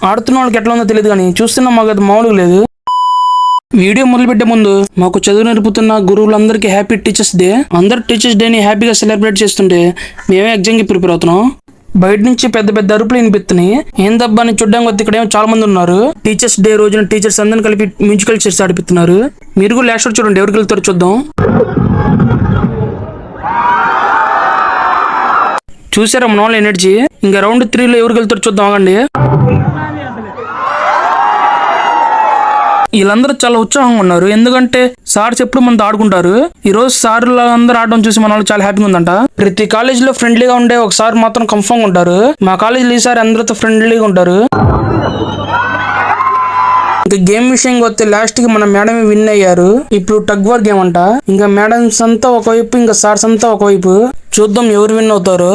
ఆడుతున్న వాళ్ళకి ఎట్లా ఉందో తెలియదు కానీ చూస్తున్నా మాకు అది మామూలుగా లేదు. వీడియో మొదలుపెట్టే ముందు మాకు చదువు నేర్పుతున్న గురువులందరికీ హ్యాపీ టీచర్స్ డే. అందరు టీచర్స్ డేని హ్యాపీగా సెలబ్రేట్ చేస్తుంటే మేమే ఎగ్జామ్కి ప్రిపేర్ అవుతున్నాం. బయట నుంచి పెద్ద పెద్ద అరుపులు వినిపిస్తున్నాయి. ఏం దబ్బా అని చూడడానికి వస్తే ఇక్కడేమో చాలా మంది ఉన్నారు. టీచర్స్ డే రోజున టీచర్స్ అందరిని కలిపి మ్యూజికల్ చైర్స్ ఆడిపిస్తున్నారు. మీరు కూడా లాస్ట్ చూడండి, ఎవరికి వెళ్తారో చూద్దాం. చూసారా మన వాళ్ళ ఎనర్జీ. ఇంకా రౌండ్ 3లో ఎవరికి వెళ్తారో చూద్దాం, ఆగండి. వీళ్ళందరూ చాలా ఉత్సాహంగా ఉన్నారు, ఎందుకంటే సార్స్ ఎప్పుడు మనతో ఆడుకుంటారు. ఈ రోజు సార్లు అందరూ ఆడడం చూసి మన వాళ్ళు చాలా హ్యాపీగా ఉందంట. ప్రతి కాలేజ్ లో ఫ్రెండ్లీగా ఉండే ఒక సార్ మాత్రం కన్ఫర్మ్ ఉంటారు. మా కాలేజీలో ఈసారి అందరితో ఫ్రెండ్లీగా ఉంటారు. ఇంకా గేమ్ విషయంగా వస్తే లాస్ట్ కి మన మేడమే విన్ అయ్యారు. ఇప్పుడు టగ్ వార్ గేమ్ అంట. ఇంకా మేడమ్స్ అంతా ఒకవైపు, ఇంకా సార్స్ అంతా ఒకవైపు. చూద్దాం ఎవరు విన్ అవుతారు.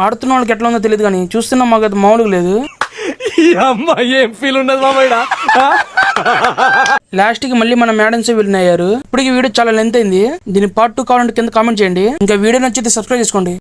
ఆడుతున్న వాళ్ళకి ఎట్లా ఉందో తెలియదు కానీ చూస్తున్నా మాకు అది మామూలుగా లేదు. ఏం ఫీల్ ఉండదు మామయ్య. లాస్ట్ కి మళ్ళీ మన మేడమ్స్ విన్ అయ్యారు. ఇప్పటికి వీడియో చాలా లెంత్ అయింది. దీని పార్ట్ 2 కావాలంటే కింద కామెంట్ చేయండి. ఇంకా వీడియో నచ్చితే సబ్స్క్రైబ్ చేసుకోండి.